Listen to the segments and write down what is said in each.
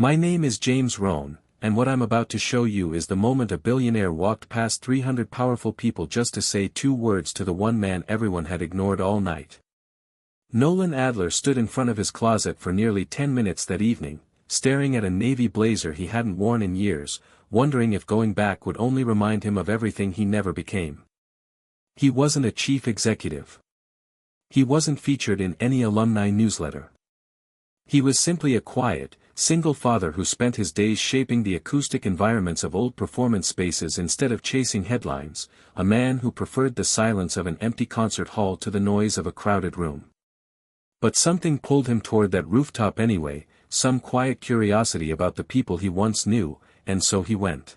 My name is James Rohn, and what I'm about to show you is the moment a billionaire walked past 300 powerful people just to say 2 words to the one man everyone had ignored all night. Nolan Adler stood in front of his closet for nearly 10 minutes that evening, staring at a navy blazer he hadn't worn in years, wondering if going back would only remind him of everything he never became. He wasn't a chief executive. He wasn't featured in any alumni newsletter. He was simply a quiet, single father who spent his days shaping the acoustic environments of old performance spaces instead of chasing headlines, a man who preferred the silence of an empty concert hall to the noise of a crowded room. But something pulled him toward that rooftop anyway, some quiet curiosity about the people he once knew, and so he went.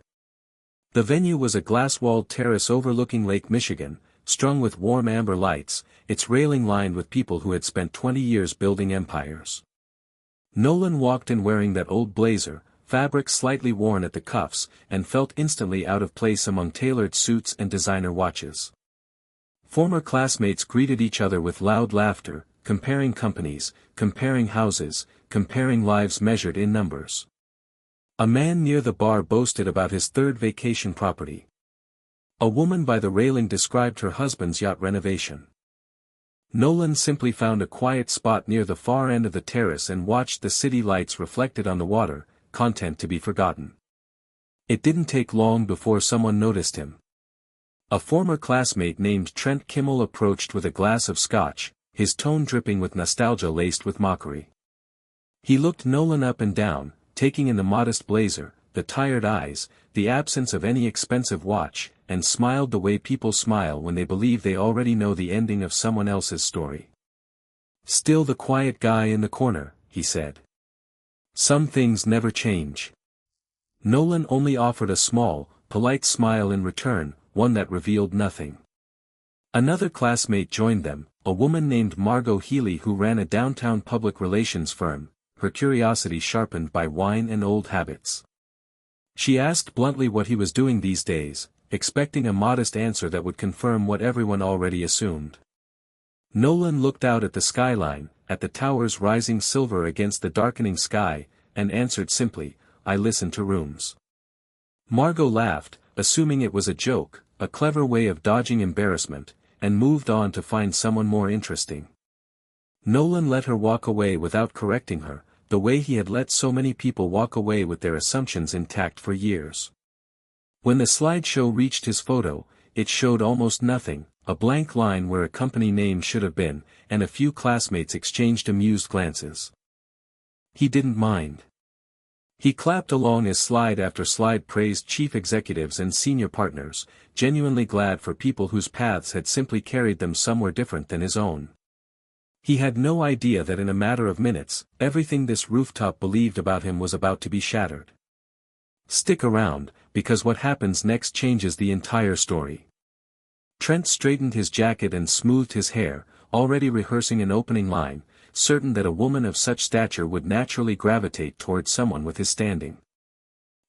The venue was a glass-walled terrace overlooking Lake Michigan, strung with warm amber lights, its railing lined with people who had spent 20 years building empires. Nolan walked in wearing that old blazer, fabric slightly worn at the cuffs, and felt instantly out of place among tailored suits and designer watches. Former classmates greeted each other with loud laughter, comparing companies, comparing houses, comparing lives measured in numbers. A man near the bar boasted about his 3rd vacation property. A woman by the railing described her husband's yacht renovation. Nolan simply found a quiet spot near the far end of the terrace and watched the city lights reflected on the water, content to be forgotten. It didn't take long before someone noticed him. A former classmate named Trent Kimmel approached with a glass of scotch, his tone dripping with nostalgia laced with mockery. He looked Nolan up and down, taking in the modest blazer, the tired eyes, the absence of any expensive watch, and smiled the way people smile when they believe they already know the ending of someone else's story. "Still the quiet guy in the corner," he said. "Some things never change." Nolan only offered a small, polite smile in return, one that revealed nothing. Another classmate joined them, a woman named Margot Healy who ran a downtown public relations firm, her curiosity sharpened by wine and old habits. She asked bluntly what he was doing these days, expecting a modest answer that would confirm what everyone already assumed. Nolan looked out at the skyline, at the towers rising silver against the darkening sky, and answered simply, "I listen to rooms." Margot laughed, assuming it was a joke, a clever way of dodging embarrassment, and moved on to find someone more interesting. Nolan let her walk away without correcting her, the way he had let so many people walk away with their assumptions intact for years. When the slideshow reached his photo, it showed almost nothing, a blank line where a company name should have been, and a few classmates exchanged amused glances. He didn't mind. He clapped along as slide after slide praised chief executives and senior partners, genuinely glad for people whose paths had simply carried them somewhere different than his own. He had no idea that in a matter of minutes, everything this rooftop believed about him was about to be shattered. Stick around, because what happens next changes the entire story. Trent straightened his jacket and smoothed his hair, already rehearsing an opening line, certain that a woman of such stature would naturally gravitate towards someone with his standing.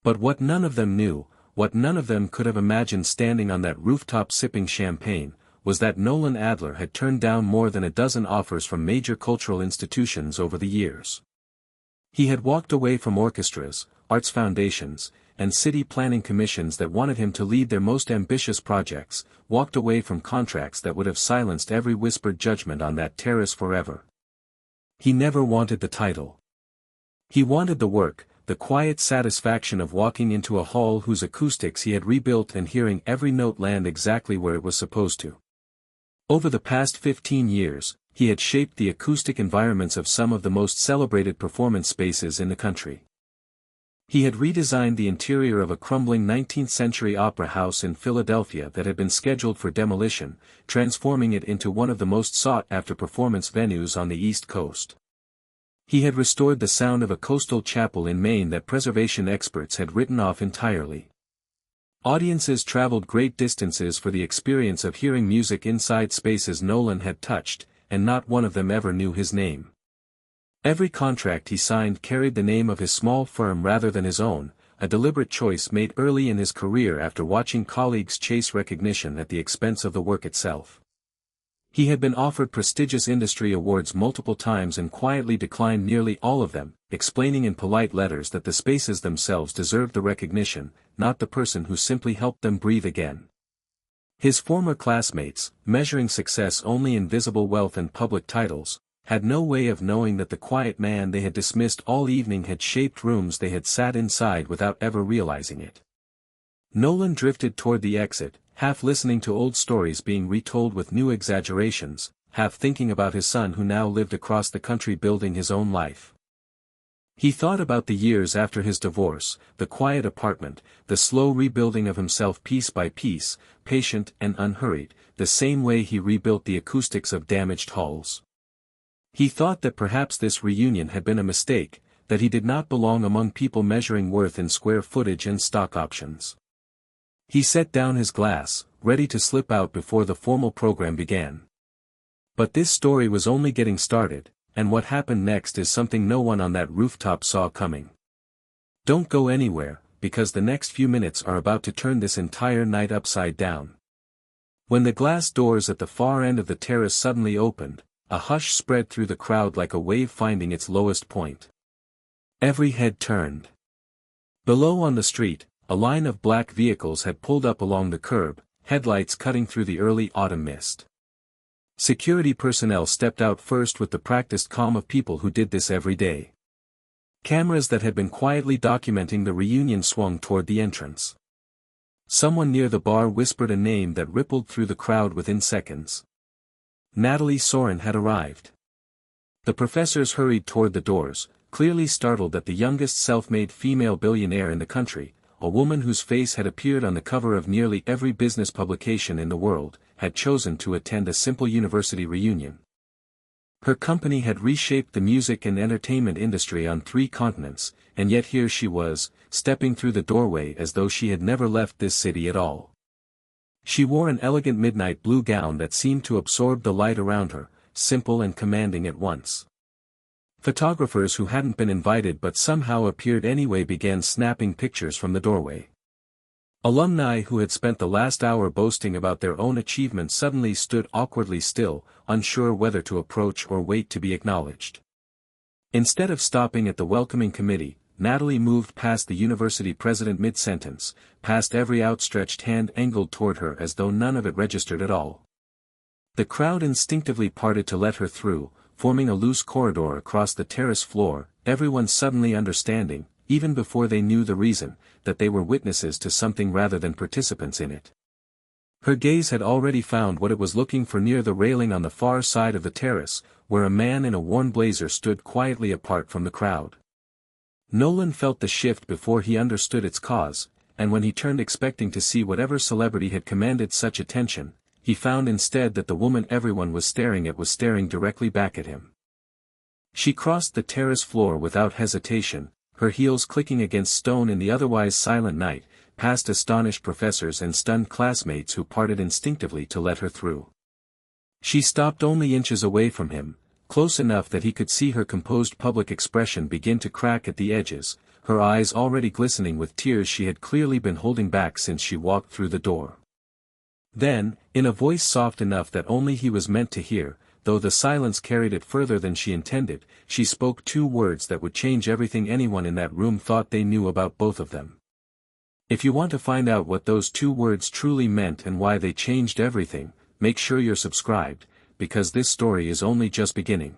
But what none of them knew, what none of them could have imagined standing on that rooftop sipping champagne, was that Nolan Adler had turned down more than a dozen offers from major cultural institutions over the years. He had walked away from orchestras, arts foundations, and city planning commissions that wanted him to lead their most ambitious projects, walked away from contracts that would have silenced every whispered judgment on that terrace forever. He never wanted the title. He wanted the work, the quiet satisfaction of walking into a hall whose acoustics he had rebuilt and hearing every note land exactly where it was supposed to. Over the past 15 years, he had shaped the acoustic environments of some of the most celebrated performance spaces in the country. He had redesigned the interior of a crumbling 19th-century opera house in Philadelphia that had been scheduled for demolition, transforming it into one of the most sought-after performance venues on the East Coast. He had restored the sound of a coastal chapel in Maine that preservation experts had written off entirely. Audiences traveled great distances for the experience of hearing music inside spaces Nolan had touched, and not one of them ever knew his name. Every contract he signed carried the name of his small firm rather than his own, a deliberate choice made early in his career after watching colleagues chase recognition at the expense of the work itself. He had been offered prestigious industry awards multiple times and quietly declined nearly all of them, explaining in polite letters that the spaces themselves deserved the recognition, not the person who simply helped them breathe again. His former classmates, measuring success only in visible wealth and public titles, had no way of knowing that the quiet man they had dismissed all evening had shaped rooms they had sat inside without ever realizing it. Nolan drifted toward the exit, half listening to old stories being retold with new exaggerations, half thinking about his son who now lived across the country building his own life. He thought about the years after his divorce, the quiet apartment, the slow rebuilding of himself piece by piece, patient and unhurried, the same way he rebuilt the acoustics of damaged halls. He thought that perhaps this reunion had been a mistake, that he did not belong among people measuring worth in square footage and stock options. He set down his glass, ready to slip out before the formal program began. But this story was only getting started, and what happened next is something no one on that rooftop saw coming. Don't go anywhere, because the next few minutes are about to turn this entire night upside down. When the glass doors at the far end of the terrace suddenly opened, a hush spread through the crowd like a wave finding its lowest point. Every head turned. Below on the street, a line of black vehicles had pulled up along the curb, headlights cutting through the early autumn mist. Security personnel stepped out first with the practiced calm of people who did this every day. Cameras that had been quietly documenting the reunion swung toward the entrance. Someone near the bar whispered a name that rippled through the crowd within seconds. Natalie Saurin had arrived. The professors hurried toward the doors, clearly startled that the youngest self-made female billionaire in the country, a woman whose face had appeared on the cover of nearly every business publication in the world, had chosen to attend a simple university reunion. Her company had reshaped the music and entertainment industry on 3 continents, and yet here she was, stepping through the doorway as though she had never left this city at all. She wore an elegant midnight blue gown that seemed to absorb the light around her, simple and commanding at once. Photographers who hadn't been invited but somehow appeared anyway began snapping pictures from the doorway. Alumni who had spent the last hour boasting about their own achievements suddenly stood awkwardly still, unsure whether to approach or wait to be acknowledged. Instead of stopping at the welcoming committee, Natalie moved past the university president mid-sentence, past every outstretched hand angled toward her as though none of it registered at all. The crowd instinctively parted to let her through, forming a loose corridor across the terrace floor, everyone suddenly understanding, even before they knew the reason, that they were witnesses to something rather than participants in it. Her gaze had already found what it was looking for near the railing on the far side of the terrace, where a man in a worn blazer stood quietly apart from the crowd. Nolan felt the shift before he understood its cause, and when he turned expecting to see whatever celebrity had commanded such attention, he found instead that the woman everyone was staring at was staring directly back at him. She crossed the terrace floor without hesitation, her heels clicking against stone in the otherwise silent night, past astonished professors and stunned classmates who parted instinctively to let her through. She stopped only inches away from him, close enough that he could see her composed public expression begin to crack at the edges, her eyes already glistening with tears she had clearly been holding back since she walked through the door. Then, in a voice soft enough that only he was meant to hear, though the silence carried it further than she intended, she spoke 2 words that would change everything anyone in that room thought they knew about both of them. If you want to find out what those 2 words truly meant and why they changed everything, make sure you're subscribed, because this story is only just beginning.